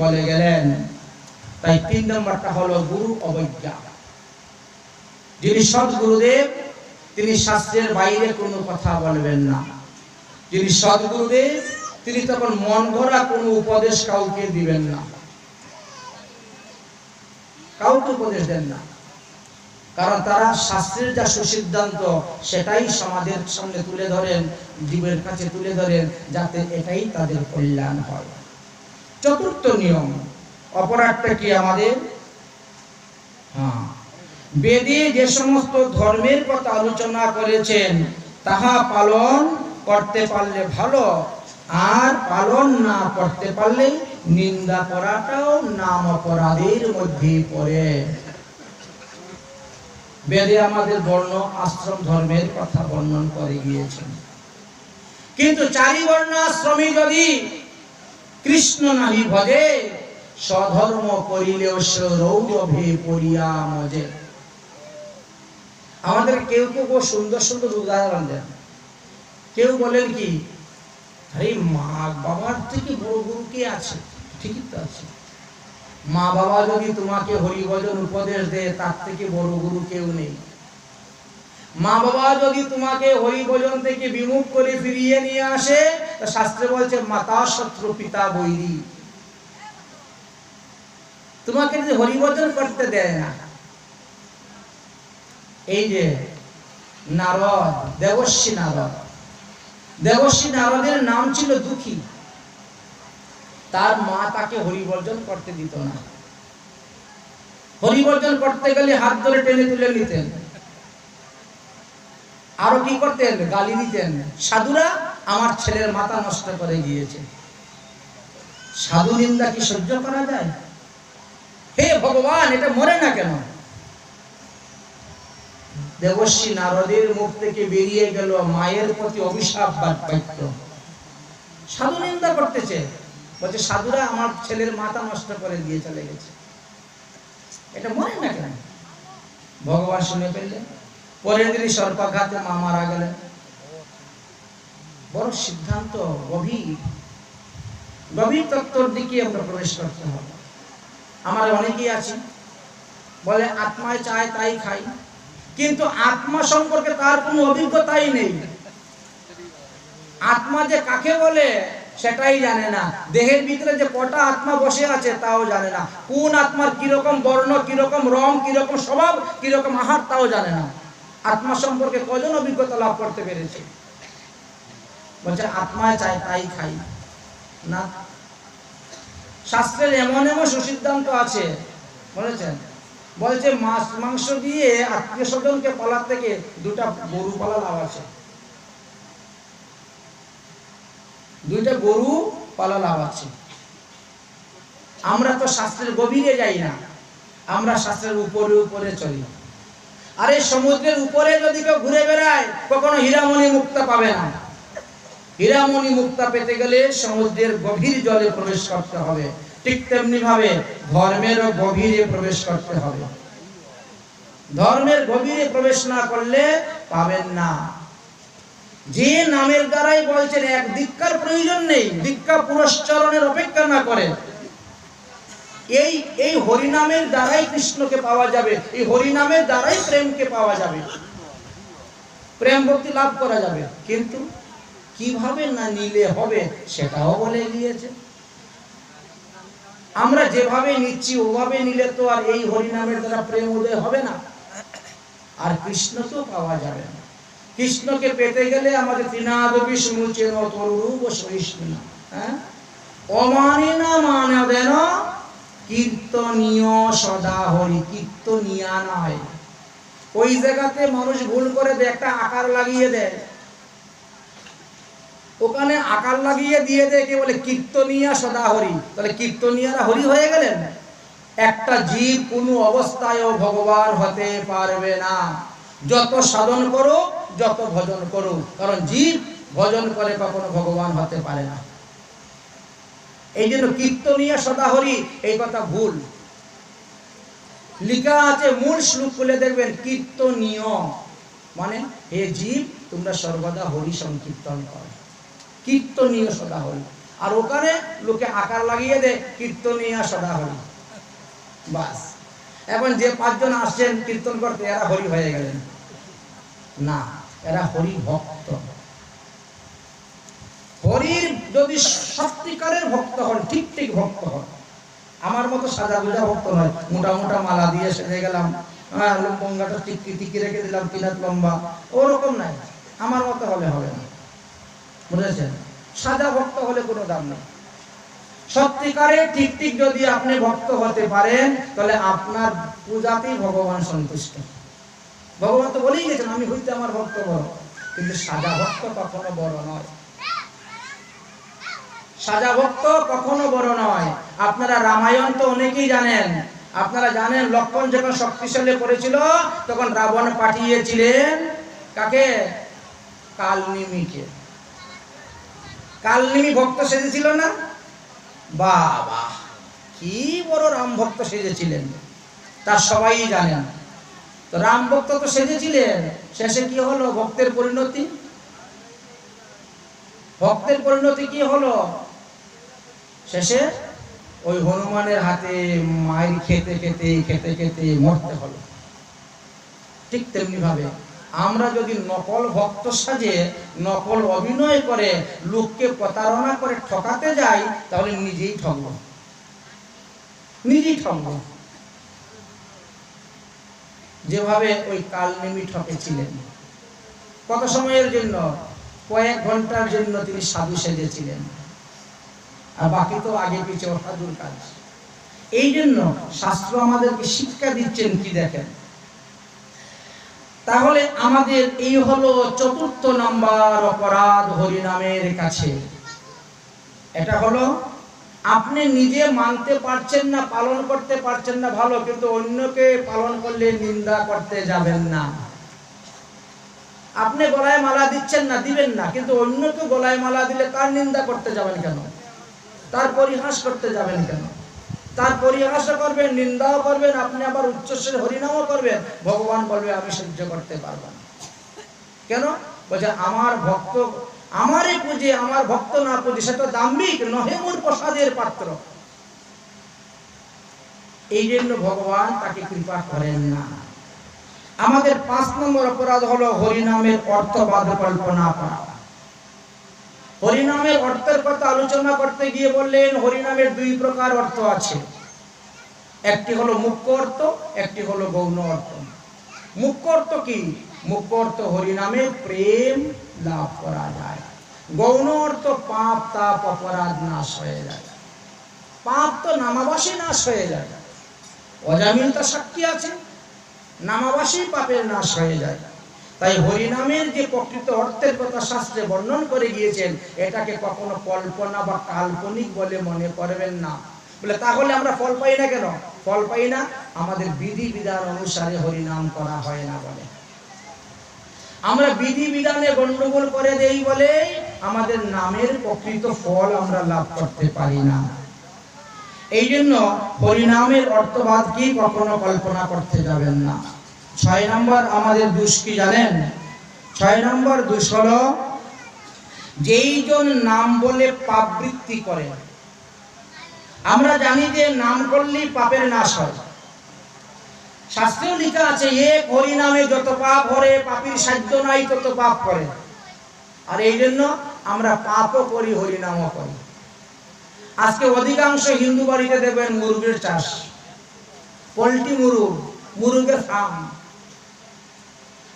বলে গেলেন। তাই 3 নম্বরটা হলো গুরু অবজ্ঞা। যিনি সদ্গুরুদেব তিনি শাস্ত্রের বাইরে কোনো কথা বলবেন না। যিনি সদ্গুরুদেব তিনি তখন মন গড়া কোনো উপদেশ কাউকে দিবেন না, কাউকে উপদেশ দেন না। কারণ তারা শাস্ত্রের যা সুসিদ্ধান্ত সেটাই সমাজের সামনে তুলে ধরেন, জীবের কাছে তুলে ধরেন, যাতে এটাই তাদের কল্যাণ হয়। চতুর্থ নিয়ম, অপরাধটা কি আমাদের? বেদে যে সমস্ত ধর্মের কথা আলোচনা করেছেন তাহা পালন করতে পারলে ভালো, আর পালন না করতে পারলে নিন্দা করাটাও নাম অপরাধের মধ্যে পড়ে। বেদে আমাদের বর্ণ আশ্রম ধর্মের কথা বর্ণন করে গিয়েছেন, কিন্তু 4 বর্ণ আশ্রমী যদি কৃষ্ণ নাহি ভজে, স্বধর্ম করিলেও রৌরভে পড়িয়া মজে। আমাদের কেউ কেউ সুন্দর সুন্দর উদাহরণ দেন। কেউ বলেন কি, আরে মা বাবার থেকে বড় গুরু কে আছে? ঠিকই তো আছে। মা বাবা যদি তোমাকে হরিভজন উপদেশ দেয় তার থেকে বড় গুরু কেউ নেই। মা বাবা যদি তোমাকে হরিভজন থেকে বিমুখ করে ফিরিয়ে নিয়ে আসে, শাস্ত্রে বলছে মাতা শত্রু পিতা বৈরী। তোমাকে যদি হরিভজন করতে দেয় না, এই যে নারদ, দেবর্ষি নারদ, দেবর্ষি নারদের নাম ছিল দুঃখী। তার মা তাকে হরিবর্জন করতে দিত না। হরিবর্জন করতে গেলে হাত ধরে টেনে তুলে নিতেন, আরো কি করতেন, গালি দিতেন। সাধুরা আমার ছেলের মাথা নষ্ট করে গিয়েছে। সাধু নিন্দা কি সহ্য করা যায়? হে ভগবান, এটা মরে না কেন? দেবর্ষি নারদের মুখ থেকে বেরিয়ে গেল মায়ের প্রতি অভিশাপ বাক্য। সাধু নিন্দা করতেছে, বলছে সাধুরা আমার ছেলের মাথা নষ্ট করে দিয়ে চলে গেছে। এটা মরে না কেন? ভগবান শুনে ফেললেন। পরের দিনই সর্পাঘাতে মা মারা গেলেন। বড় সিদ্ধান্ত, গভীর তত্ত্বর দিকে আমরা প্রবেশ করতে হবে। আমরা অনেকেই আছি বলে আত্মায় চায় তাই খাই, কিন্তু আত্মা সম্পর্কে তার কোনো অভিজ্ঞতাই নেই। আত্মা যে কাকে বলে সেটাই জানে না। দেহের ভিতরে যে কটা আত্মা বসে আছে তাও জানে না। কোন আত্মার কিরকম বর্ণ, কিরকম রং, কিরকম স্বভাব, কিরকম আহার তাও জানে না। আত্মা সম্পর্কে কজন অভিজ্ঞতা লাভ করতে পেরেছে? বলছে আত্মায় চাই তাই খাই না। শাস্ত্রের এমন এমন সুসিদ্ধান্ত আছে, বলেছেন, বলছে মাছ মাংস দিয়ে আত্মীয় স্বজনকে পালার থেকে 2টা গরু পালা লাভ আছে। 2টা গরু পালা লাভ আছে। আমরা তো শাস্ত্রের গভীরে যাই না, আমরা শাস্ত্রের উপরে উপরে চলি। আরে সমুদ্রের উপরে যদি কেউ ঘুরে বেড়ায় কখনো হীরামণি মুক্তা পাবে না। হীরামণি মুক্তা পেতে গেলে সমুদ্রের গভীর জলে প্রবেশ করতে হবে। ঠিক তেমনি ভাবে ধর্মেরও গভীরে প্রবেশ করতে হবে। ধর্মের গভীরে প্রবেশ না করলে পাবেন না। যে নামের দ্বারাই বলছেন এক দীক্ষার প্রয়োজন নেই, দীক্ষা পুরস্চরণের অপেক্ষা না করে, এই হরিনামের দ্বারাই কৃষ্ণকে পাওয়া যাবে, এই হরিনামের দ্বারাই প্রেমকে পাওয়া যাবে, প্রেম ভক্তি লাভ করা যাবে। কিন্তু কিভাবে না নিলে হবে সেটাও বলে গিয়েছে। আমরা যেভাবে নিচ্ছি ওভাবে নিলে তো আর এই হরিনামের দ্বারা প্রেম উদয় হবে না, আর কৃষ্ণকেও পাওয়া যাবে না। কৃষ্ণকে পেতে গেলে আমাদের তৃণাদপি সমুচেন তরুরূপ সহিষ্ণু, অমানিনা মানবেন কীর্তনীয় সদা হরি। কীর্তনিয়া নয়। ওই জায়গাতে মানুষ ভুল করে একটা আকার লাগিয়ে দেয়, ওখানে আকার লাগিয়ে দিয়ে দেয় কে বলে কীর্তনিয়া সদা হরি। তাহলে কীর্তনিয়ারা হরি হয়ে গেলেন? একটা জীব কোনো অবস্থায়ও ভগবান হতে পারবে না, যত সাধন করো, যত ভজন করো। কারণ জীব ভজন করে কখনো ভগবান হতে পারে না। এই জন্য কীর্তনিয়া সদা হরি এই কথা ভুল। লেখা আছে, মূল শ্লোক খুলে দেখবেন, কীর্তনীয় মানে হে জীব তোমরা সর্বদা হরি সংকীর্তন করো। কীর্তনীয় সদা হরি। আর ওখানে লোকে আকার লাগিয়ে দেয় কীর্তনিয়া সদা হরি, বাস। এখন যে 5 জন আসছেন কীর্তন করতে এরা হরি হয়ে গেলেন না, এরা হরি ভক্ত। হরির যদি সত্যিকারের ভক্ত হন, ঠিক ঠিক ভক্ত হন, আমার মতো সাজা গুজা ভক্ত নয়, মোটা মোটা মালা দিয়ে সেজে গেলাম, লম্বাটা টিকি টিকি রেখে দিলাম, কিনাত লম্বা, ওরকম নাই। আমার মতো হলে হবে না, বুঝেছেন? সাজা ভক্ত হলে কোনো দাম নেই। সত্যিকারে ঠিক ঠিক যদি আপনি ভক্ত হতে পারেন, তাহলে আপনার পূজাতেই ভগবান সন্তুষ্ট। ভগবান তো বলেই গেছেন, আমি হইতে আমার ভক্ত বড়। কিন্তু সাজা ভক্ত কখনো বড় নয়, সাজা ভক্ত কখনো বড় নয়। আপনারা রামায়ণ তো অনেকেই জানেন। আপনারা জানেন লক্ষ্মণ যখন শক্তিশালী করেছিল, তখন রাবণ পাঠিয়েছিলেন কাকে? কালনিমিকে। কালনিমি ভক্ত সেজেছিল না? বাবা, কি বড় রাম ভক্ত সেজেছিলেন, তা সবাই জানেন। তো রাম ভক্ত তো সেজেছিলেন, শেষে কি হলো? ভক্তের পরিণতি, ভক্তের পরিণতি কি হলো? শেষে ওই হনুমানের হাতে মায়ের খেতে খেতে খেতে খেতে মরতে হলো। ঠিক তেমনি ভাবে আমরা যদি নকল ভক্ত সাজে, নকল অভিনয় করে লোককে প্রতারণা করে ঠকাতে যাই, তাহলে নিজেই ঠকবো, নিজেই ঠকবো। যেভাবে ওই কালনেমি ঠকেছিলেন, কত সময়ের জন্য? কয়েক ঘন্টার জন্য তিনি সাধু সেজেছিলেন, আর বাকি তো আগে পিছে অসাধুর কাজ। এই জন্য শাস্ত্র আমাদেরকে শিক্ষা দিচ্ছেন কি দেখেন। তাহলে আমাদের এই হলো 4র্থ নাম্বার অপরাধ হরিনামের কাছে। এটা হলো আপনি নিজে মানতে পারছেন না, পালন করতে পারছেন না, ভালো, কিন্তু অন্যকে পালন করলে নিন্দা করতে যাবেন না। আপনি গলায় মালা দিচ্ছেন না, দিবেন না, কিন্তু অন্যকে গলায় মালা দিলে তার নিন্দা করতে যাবেন কেন? তার পরিহাস করতে যাবেন কেন? তার পরিহাসও করবেন, নিন্দাও করবেন, আপনি আবার উচ্চস্বরে হরিনামও করবেন। ভগবান বলবে আমি সহ্য করতে পারবো না। কেন? বলছে আমার ভক্ত আমারই পুজে, আমার ভক্ত না পুজে সেটা দাম্ভিক নহে মোর প্রসাদের পাত্র। এই জন্য ভগবান তাকে কৃপা করেন না। আমাদের 5 নম্বর অপরাধ হলো হরিনামের অর্থবাদ কল্পনা করা। হরিনামের অর্থের কথা আলোচনা করতে গিয়ে বললেন হরিনামের 2 প্রকার অর্থ আছে। একটি হলো মুখ্য অর্থ, একটি হলো গৌণ অর্থ। মুখ্য অর্থ কি? মুখ্য অর্থ হরিনামে প্রেম লাভ করা যায়। গৌণ অর্থ পাপ তাপ অপরাধ নাশ হয়ে যায়। পাপ তো নামাবাসী নাশ হয়ে যায়, অজামিন তো সাক্ষী আছে, নামাবাসী পাপের নাশ হয়ে যায়। তাই হরিনামের যে প্রকৃত অর্থের কথা শাস্ত্রে বর্ণন করে গিয়েছেন, এটাকে কখনো কল্পনা বা কাল্পনিক বলে মনে করবেন না। বলে তাহলে আমরা ফল পাই না কেন? ফল পাই না আমাদের বিধি বিধান অনুসারে হরিনাম করা হয় না বলে। আমরা বিধি বিধানে গন্ডগোল করে দেই বলে আমাদের নামের প্রকৃত ফল আমরা লাভ করতে পারি না। এই জন্য হরিনামের অর্থবাদ কি কখনো কল্পনা করতে যাবেন না। 6 নম্বর আমাদের দোষ কি জানেন? 6 নম্বর দোষ হলো যেই জন নাম বলে পাপ বৃত্তি করে। আমরা জানি যে নাম করলেই পাপের নাশ হয়। শাস্ত্রেও লেখা আছে এক হরিনামে যত পাপ হরে, পাপীর সাধ্য নাই তত পাপ করে। আর এই জন্য আমরা পাপও করি, হরিনামও করি। আজকে অধিকাংশ হিন্দু বাড়িতে দেখবেন মুরগির চাষ, পোল্ট্রি মুরগ, মুরগের ফার্ম।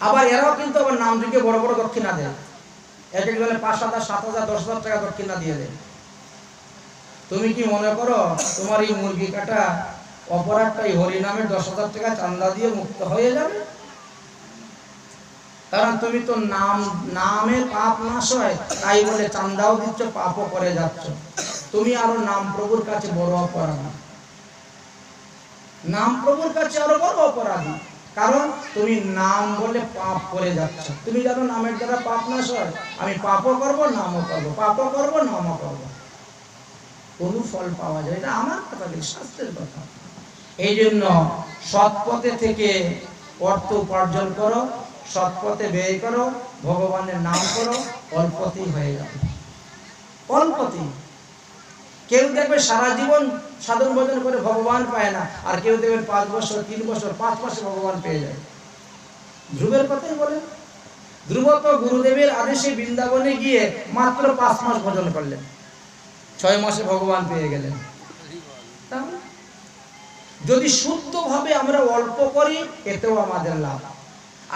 আবার এরাও কিন্তু আবার নাম দিকে বড় বড় দক্ষিণা দেয়। এক একজনে 5,000, 7,000, 10,000 টাকা দক্ষিণা দিয়ে দেয়। তুমি কি মনে করো তোমার এই মুরগি কাটা অপরাধটাই হরিনামের 10,000 টাকা চান্দা দিয়ে মুক্ত হয়ে যাবে? কারণ তুমি তো নামে পাপ নাশ হয় তাই বলে চান্দাও দিচ্ছ, পাপও করে যাচ্ছ। তুমি আরো নাম প্রভুর কাছে বড় অপরাধী, নাম প্রভুর কাছে আরো বড় অপরাধী। কারণ তুমি নাম বলে পাপ করে যাচ্ছ। তুমি জানো নামের দ্বারা পাপ নাশ হয়? আমি পাপও করবো, নামও করবো, পাপও করবো, নামও করবো, কোনো ফল পাওয়া যায় না। আমার কথা নেই, শাস্ত্রের কথা। এই জন্য সৎ পথে থেকে অর্থ উপার্জন করো, সৎ পথে ব্যয় করো, ভগবানের নাম করো, অল্পতেই হয়ে যাবে, অল্পতেই। কেউ দেখবে সারা জীবন সাধন ভজন করে ভগবান পায় না, আর কেউ দেখবেন 5 বছর 3 বছর 5 মাসে ভগবান পেয়ে যায়। ধ্রুবের কথাই বলেন, ধ্রুব তো গুরুদেবের আদেশে বৃন্দাবনে গিয়ে মাত্র 5 মাস ভজন করলেন, 6 মাসে ভগবান পেয়ে গেলেন। যদি শুদ্ধভাবে আমরা অল্প করি এতেও আমাদের লাভ,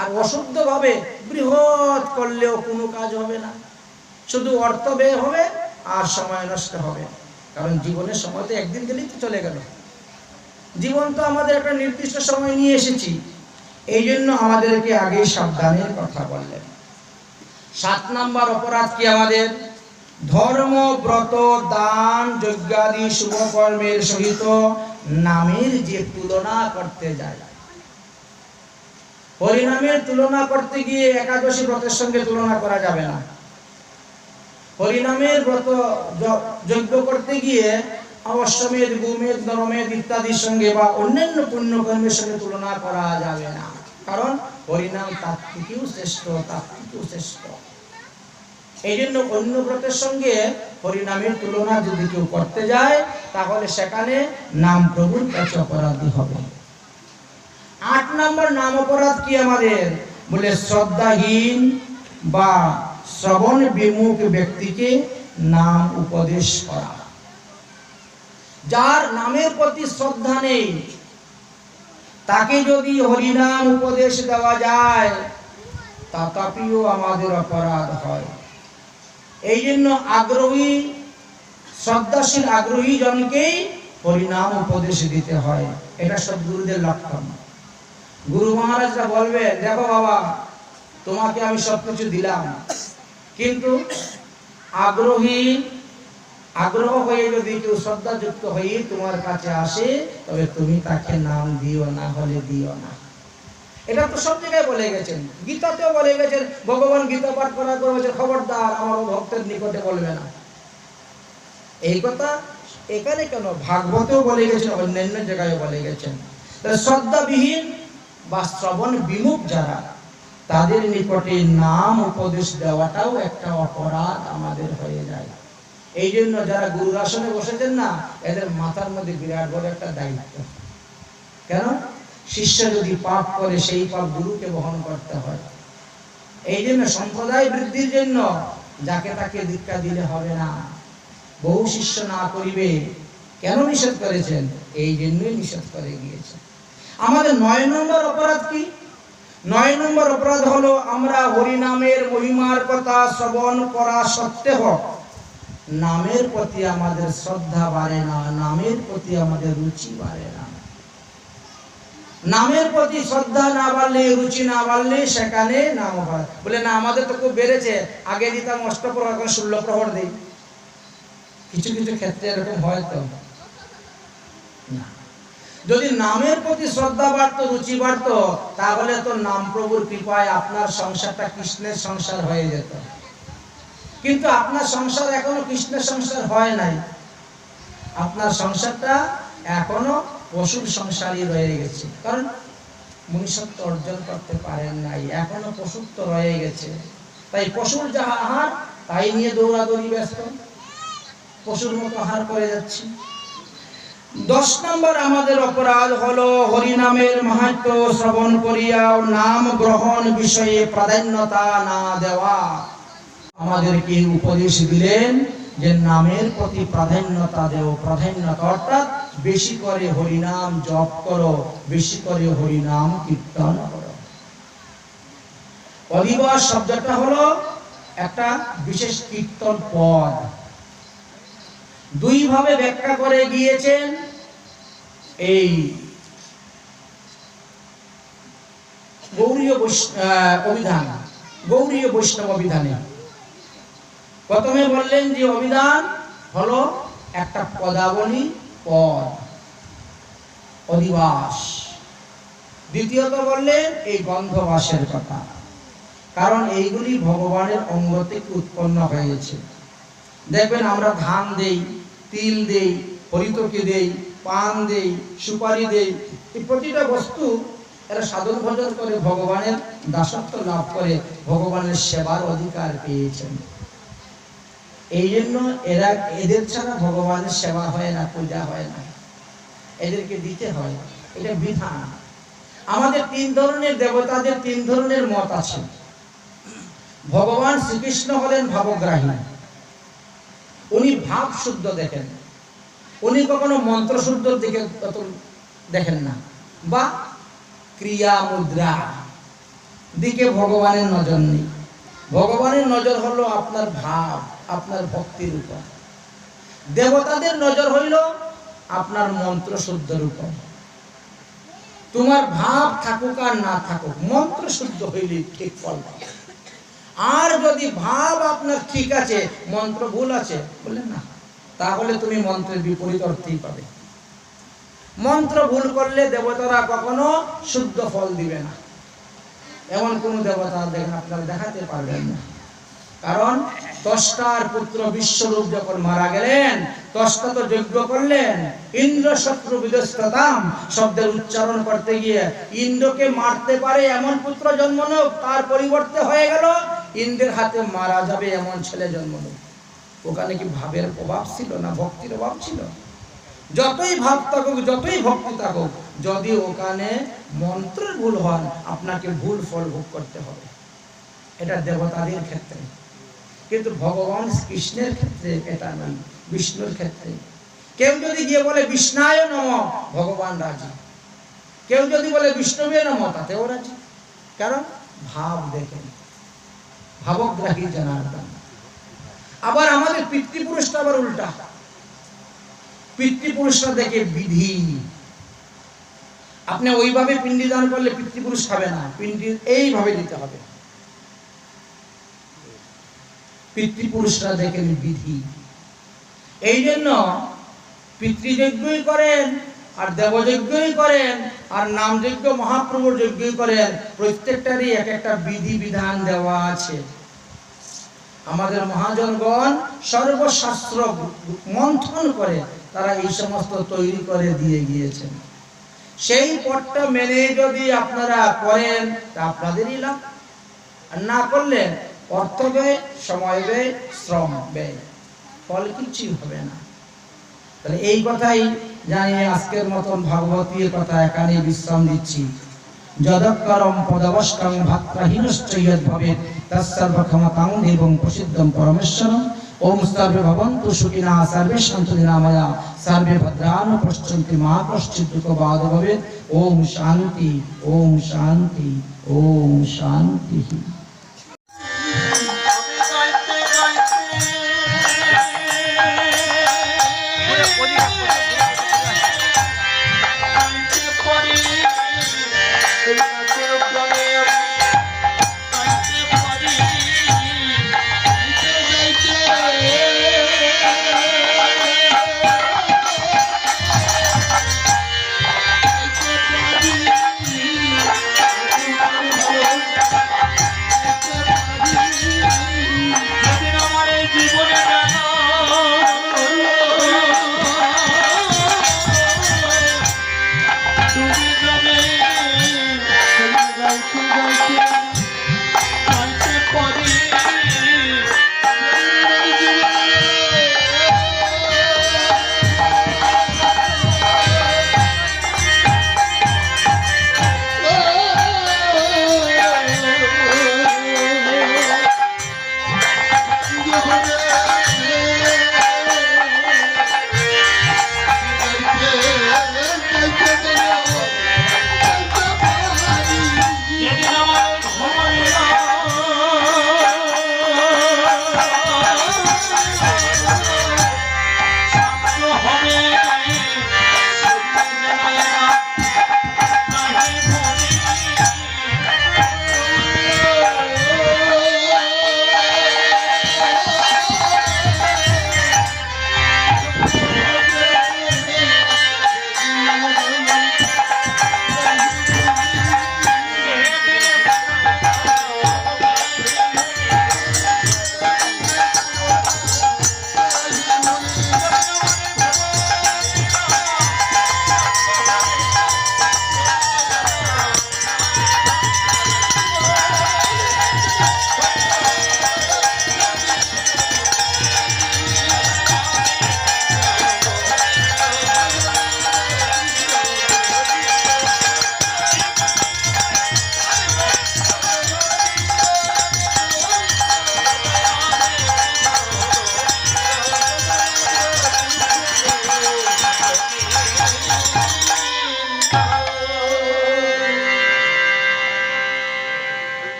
আর অশুদ্ধভাবে বৃহৎ করলেও কোনো কাজ হবে না, শুধু অর্থ ব্যয় হবে আর সময় নষ্ট হবে। কারণ জীবনের সময় তো একদিন গেলেই তো চলে গেল, জীবন তো আমাদের একটা নির্দিষ্ট সময় নিয়ে এসেছি। এই জন্য আমাদেরকে আগে সাবধানের কথা বললেন। 7 নম্বর অপরাধ কি আমাদের? ধর্ম, ব্রত, দান, যজ্ঞাদি শুভ কর্মের সহিত নামের যে তুলনা করতে যায়। হরিনামের তুলনা করতে গিয়ে একাদশী ব্রতের সঙ্গে তুলনা করা যাবে না। হরিনামের ব্রত যজ্ঞ করতে গিয়ে অশ্বমেধ, গোমেধ, নরমেধ ইত্যাদির সঙ্গে বা অন্যান্য পুণ্যকর্মের সঙ্গে তুলনা করা যাবে না। কারণ হরিনাম তার থেকেও শ্রেষ্ঠ, তার থেকেও শ্রেষ্ঠ। এই জন্য অন্য ব্রতের সঙ্গে হরিনামের তুলনা যদি কেউ করতে যায় তাহলে সেখানে নাম প্রভুর কাছে অপরাধী হবে। 8 নম্বর নাম অপরাধ কি আমাদের? বলে শ্রদ্ধাহীন বা শ্রবণ বিমুখ ব্যক্তিকে নাম উপদেশ করা। যার নামের প্রতি শ্রদ্ধা নেই তাকে যদি হরিনাম উপদেশ দেওয়া যায় তথাপিও আমাদের অপরাধ হয়। এই জন্য আগ্রহী, শ্রদ্ধাশীল আগ্রহী জনকেই হরিনাম উপদেশ দিতে হয়। এটা সদ্গুরুদের লক্ষণ। গুরু মহারাজরা বলবে, দেখো বাবা, তোমাকে আমি সবকিছু দিলাম, কিন্তু আগ্রহ হয়ে যদি কেউ শ্রদ্ধাযুক্ত হয়ে তোমার কাছে আসে তবে তুমি তাকে নাম দিও না, হলে দিও না। এটা তো সব জায়গায় বলে গেছেন, গীতাতেও বলে গেছেন। ভগবান গীতা পাঠ করার পর বলেছে, খবরদার আমার ভক্তের নিকটে বলবে না। এই কথা এখানে কেন, ভাগবতেও বলে গেছেন, অন্যান্য জায়গায় বলে গেছেন। শ্রদ্ধাবিহীন বা শ্রবণ বিমুখ যারা, তাদের নিকটে নাম উপদেশ দেওয়াটাও একটা অপরাধ আমাদের হয়ে যায়। এই জন্য যারা গুরুর আসনে বসেছেন না, এদের মাথার মধ্যে বিরাট বড় একটা দায়িত্ব। কেন? শিষ্য যদি পাপ করে সেই পাপ গুরুকে বহন করতে হয়। এই জন্য সম্প্রদায় বৃদ্ধির জন্য যাকে তাকে দীক্ষা দিলে হবে না, বহু শিষ্য না করিবে। কেন নিষেধ করেছেন? এই জন্যই নিষেধ করে গিয়েছেন। আমাদের 9 নম্বর অপরাধ কি? 9 নম্বর অপরাধ হলো আমরা হরিনামের মহিমার কথা শ্রবণ করা সত্ত্বেও নামের প্রতি আমাদের শ্রদ্ধা বাড়ে না, নামের প্রতি আমাদের রুচি বাড়ে না। নামের প্রতি শ্রদ্ধা না বাড়লে, রুচি না বাড়লে সেখানে নাম অপরাধ। বলে না, আমাদের তো খুব বেড়েছে, আগে দিতাম অষ্টপ্রহর, এখন 16 প্রহর দিই। কিছু কিছু ক্ষেত্রে এরকম হয় তো না। যদি নামের প্রতি শ্রদ্ধা বাড়তো, রুচি বাড়তো, তাহলে তো নাম প্রভুর কৃপায় আপনার সংসারটা কৃষ্ণের সংসার হয়ে যেত। কিন্তু আপনার সংসার এখনো কৃষ্ণের সংসার হয় নাই, আপনার সংসারটা এখনো পশুর সংসারই রয়ে গেছে। কারণ মনুষ্যত্ব অর্জন করতে পারেন নাই, এখনো পশুত্ব রয়ে গেছে। তাই পশুর যা আহার তাই নিয়ে দৌড়াদৌড়ি ব্যস্ত, পশুর মতো আহার করে যাচ্ছি। 10 নম্বর আমাদের অপরাধ হলো হরিনামের মাহাত্ম্য শ্রবণ করিয়াও নাম গ্রহণ বিষয়ে প্রাধান্যতা না দেওয়া। আমাদেরকে উপদেশ দিলেন যে নামের প্রতি প্রাধান্যতা দেও। প্রাধান্যতা অর্থাৎ বেশি করে হরিনাম জপ করো, বেশি করে হরিনাম কীর্তন করো। অধিবাস শব্দটা হলো একটা বিশেষ কীর্তন পদ। 2 ভাবে ব্যাখ্যা করে গিয়েছেন এই গৌড়ীয় অভিধান, গৌড়ীয় বৈষ্ণব অভিধানে। প্রথমে বললেন যে অভিধান হলো একটা পদাবলী, পদ, অধিবাস। দ্বিতীয়ত বললেন এই গন্ধবাসের কথা, কারণ এইগুলি ভগবানের অঙ্গ থেকে উৎপন্ন হয়েছে। দেখবেন আমরা ধান দেই, তিল দেই, হরিতকি দেই, পান দেই, সুপারি দেই। এই প্রতিটা বস্তু এরা সাধন ভজন করে ভগবানের দাসত্ব লাভ করে ভগবানের সেবার অধিকার পেয়েছেন। এই জন্য এদের ছাড়া ভগবানের সেবা হয় না, পূজা হয় না, এদেরকে দিতে হয়, এটা বিধান। আমাদের তিন ধরনের দেবতাদের তিন ধরনের মত আছে। ভগবান শ্রীকৃষ্ণ হলেন ভাবগ্রাহী, উনি ভাব শুদ্ধ দেখেন, উনি কখনো মন্ত্র শুদ্ধর দিকে দেখেন না, বা ক্রিয়া মুদ্রা দিকে ভগবানের নজর নেই। ভগবানের নজর হলো আপনার ভাব, আপনার ভক্তির উপর। দেবতাদের নজর হইল আপনার মন্ত্র শুদ্ধের উপর। তোমার ভাব থাকুক আর না থাকুক, মন্ত্র শুদ্ধ হইলে ঠিক ফল পাবে। আর যদি ভাব আপনার ঠিক আছে, মন্ত্র ভুল আছে, বললেন না, তাহলে তুমি মন্ত্রের বিপরীত অর্থই পাবে। মন্ত্র ভুল করলে দেবতারা কখনো শুদ্ধ ফল দিবে না। এমন কোন দেবতা দেখেন আপনারা দেখাতে পারবেন না। কারণ ত্বষ্টার পুত্র বিশ্বরূপ যখন মারা গেলেন, ত্বষ্টা তো যজ্ঞ করলেন, ইন্দ্র শত্রু বিদস্ততাম শব্দের উচ্চারণ করতে গিয়ে ইন্দ্রকে মারতে পারে এমন পুত্র জন্ম নেব, তার পরিবর্তে হয়ে গেল ইন্দ্রের হাতে মারা যাবে এমন ছেলে জন্ম নেব। ওখানে কি ভাবের প্রভাব ছিল না ভক্তির অভাব ছিল? যতই ভাব থাকুক, যতই ভক্তি থাকুক, যদি ওখানে মন্ত্রের ভুল হয়, আপনাকে ভুল ফল ভোগ করতে হবে। এটা দেবতাদের ক্ষেত্রে, কিন্তু ভগবান কৃষ্ণের ক্ষেত্রে এটা নয়, বিষ্ণুর ক্ষেত্রে। কেউ যদি গিয়ে বলে বিষ্ণায় নমঃ, ভগবান রাজি। কেউ যদি বলে বিষ্ণুবে নমঃ, তাতেও রাজি। কারণ ভাব দেখেন, ভাবগ্রাহী জনার্দন। আবার আমাদের পিতৃপুরুষটা আবার উল্টা, পিতৃপুরুষরা দেখে বিধি। আপনি ওইভাবে পিণ্ডি দান করলে পিতৃপুরুষ খাবে না, পিণ্ডি এইভাবে দিতে হবে। পিতৃপুরুষরা দেখেন বিধি। এই জন্য পিতৃযজ্ঞই করেন, আর দেবযজ্ঞই করেন, আর নামযজ্ঞ মহাপ্রভুর যজ্ঞই করেন। প্রত্যেকটারই এক একটা বিধি বিধান দেওয়া আছে। আমাদের মহাজনগণ সর্বশাস্ত্র মন্থন করে তারা এই সমস্ত তৈরি করে দিয়ে গিয়েছেন। সেই পথটা মেনে যদি আপনারা করেন, তা আপনাদেরই লাভ। আর না করলে অর্থ ব্যয়, সময় ব্যয়, শ্রম ব্যয়, ফল কিছুই হবে না। তাহলে এই কথাই জানিয়ে আজকের মতন ভাগবতীয় কথা এখানে বিশ্রাম দিচ্ছি। যদক্করম পদবষ্টং ভাত্রাহীনশ্চ যদ্ভবেৎ তৎসর্বক্ষমতাং দেবং প্রসিদ্ধং পরমেশ্বরং। ওম সর্বে ভবন্তু সুখিনঃ সর্বে সন্তু নিরাময়া সর্বে ভদ্রাণি পশ্যন্তি মা কশ্চিৎ দুঃখভাগ ভবেৎ। ওম শান্তি, ওম শান্তি, ওম শান্তি।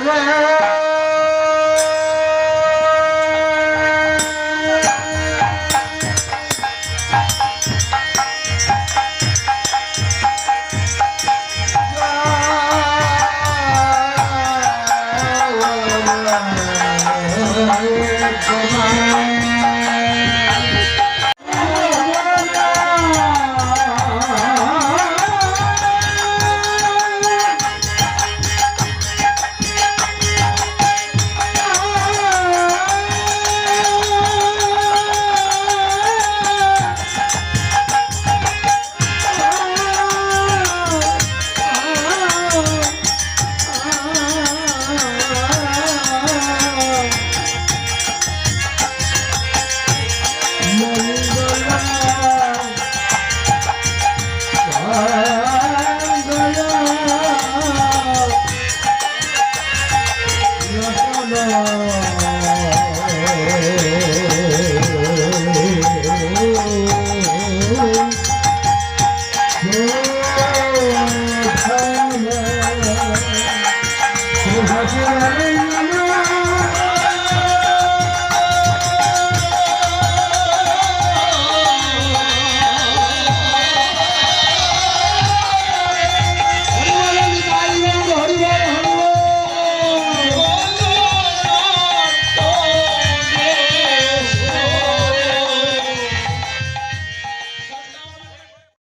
রে